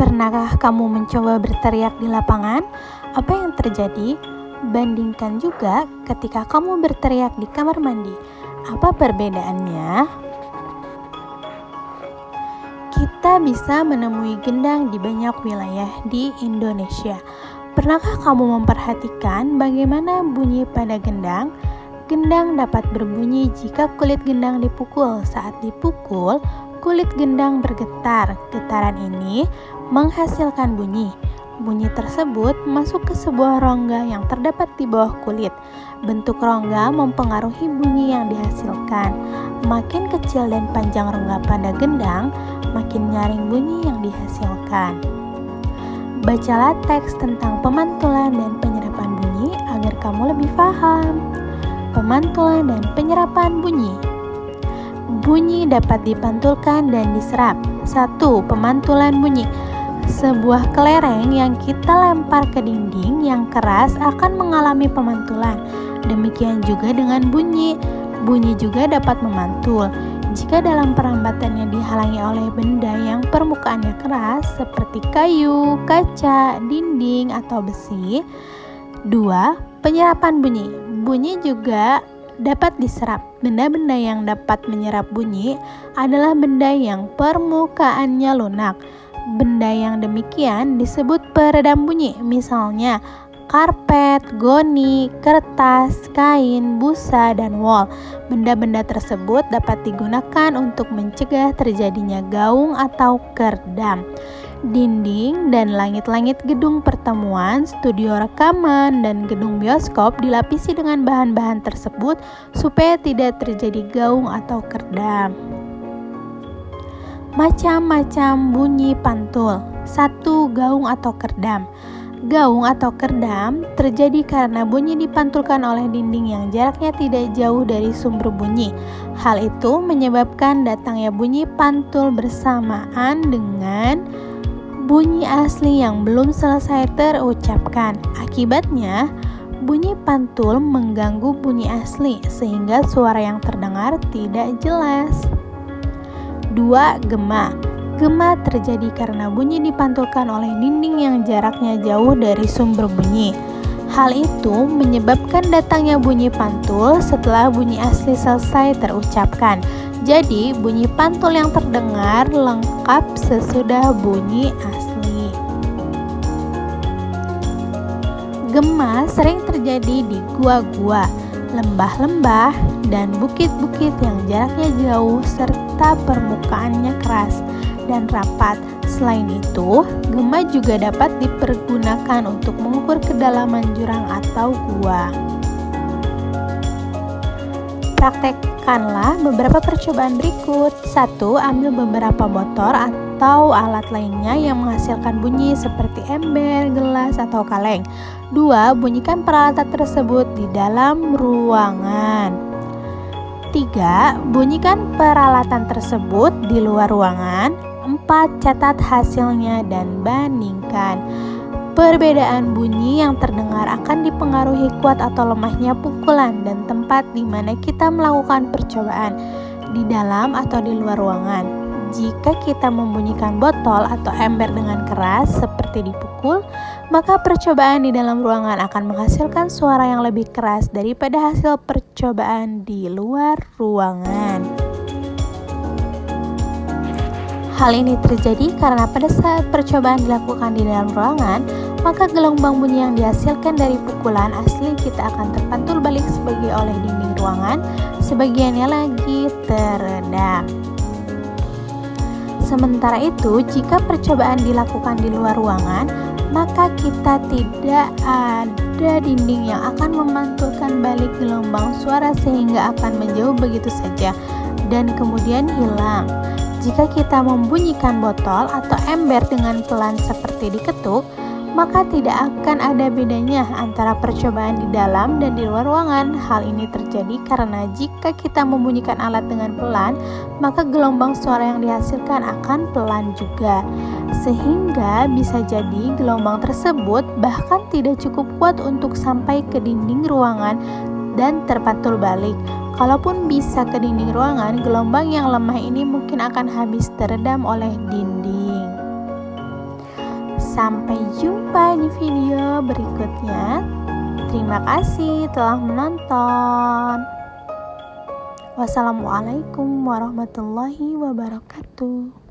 Pernahkah kamu mencoba berteriak di lapangan? Apa yang terjadi? Bandingkan juga ketika kamu berteriak di kamar mandi. Apa perbedaannya? Kita bisa menemui gendang di banyak wilayah di Indonesia. Pernahkah kamu memperhatikan bagaimana bunyi pada gendang? Gendang dapat berbunyi jika kulit gendang dipukul. Saat dipukul, kulit gendang bergetar. Getaran ini menghasilkan bunyi. Bunyi tersebut masuk ke sebuah rongga yang terdapat di bawah kulit. Bentuk rongga mempengaruhi bunyi yang dihasilkan. Makin kecil dan panjang rongga pada gendang, makin nyaring bunyi yang dihasilkan. Bacalah teks tentang pemantulan dan penyerapan bunyi agar kamu lebih paham. Pemantulan dan penyerapan bunyi. Bunyi dapat dipantulkan dan diserap. 1. Pemantulan bunyi. Sebuah kelereng yang kita lempar ke dinding yang keras akan mengalami pemantulan. Demikian juga dengan bunyi. Bunyi juga dapat memantul jika dalam perambatannya dihalangi oleh benda yang permukaannya keras seperti kayu, kaca, dinding, atau besi. 2. Penyerapan bunyi. Bunyi juga dapat diserap. Benda-benda yang dapat menyerap bunyi adalah benda yang permukaannya lunak. Benda yang demikian disebut peredam bunyi, misalnya karpet, goni, kertas, kain, busa, dan wol. Benda-benda tersebut dapat digunakan untuk mencegah terjadinya gaung atau keredam. Dinding dan langit-langit gedung pertemuan, studio rekaman, dan gedung bioskop dilapisi dengan bahan-bahan tersebut supaya tidak terjadi gaung atau keredam. Macam-macam bunyi pantul. 1. Gaung atau keredam. Gaung atau keredam terjadi karena bunyi dipantulkan oleh dinding yang jaraknya tidak jauh dari sumber bunyi. Hal itu menyebabkan datangnya bunyi pantul bersamaan dengan bunyi asli yang belum selesai terucapkan. Akibatnya, bunyi pantul mengganggu bunyi asli sehingga suara yang terdengar tidak jelas. 2. Gema. Gema terjadi karena bunyi dipantulkan oleh dinding yang jaraknya jauh dari sumber bunyi. Hal itu menyebabkan datangnya bunyi pantul setelah bunyi asli selesai terucapkan. Jadi, bunyi pantul yang terdengar lengkap sesudah bunyi asli. Gema sering terjadi di gua-gua, lembah-lembah, dan bukit-bukit yang jaraknya jauh serta permukaannya keras dan rapat. Selain itu, gema juga dapat dipergunakan untuk mengukur kedalaman jurang atau gua. Praktekkanlah beberapa percobaan berikut. 1. Ambil beberapa motor atau alat lainnya yang menghasilkan bunyi seperti ember, gelas, atau kaleng. 2. Bunyikan peralatan tersebut di dalam ruangan. 3. Bunyikan peralatan tersebut di luar ruangan. 4. Catat hasilnya dan bandingkan. Perbedaan bunyi yang terdengar akan dipengaruhi kuat atau lemahnya pukulan dan tempat di mana kita melakukan percobaan, di dalam atau di luar ruangan. Jika kita membunyikan botol atau ember dengan keras seperti dipukul, maka percobaan di dalam ruangan akan menghasilkan suara yang lebih keras daripada hasil percobaan di luar ruangan. Hal ini terjadi karena pada saat percobaan dilakukan di dalam ruangan, maka gelombang bunyi yang dihasilkan dari pukulan asli kita akan terpantul balik sebagai oleh dinding ruangan, sebagiannya lagi teredam. Sementara itu, jika percobaan dilakukan di luar ruangan, maka kita tidak ada dinding yang akan memantulkan balik gelombang suara sehingga akan menjauh begitu saja dan kemudian hilang. Jika kita membunyikan botol atau ember dengan pelan seperti diketuk, maka tidak akan ada bedanya antara percobaan di dalam dan di luar ruangan. Hal ini terjadi karena jika kita membunyikan alat dengan pelan, maka gelombang suara yang dihasilkan akan pelan juga. Sehingga bisa jadi gelombang tersebut bahkan tidak cukup kuat untuk sampai ke dinding ruangan dan terpantul balik. Kalaupun bisa ke dinding ruangan, gelombang yang lemah ini mungkin akan habis teredam oleh dinding. Sampai jumpa di video berikutnya. Terima kasih telah menonton. Wassalamualaikum warahmatullahi wabarakatuh.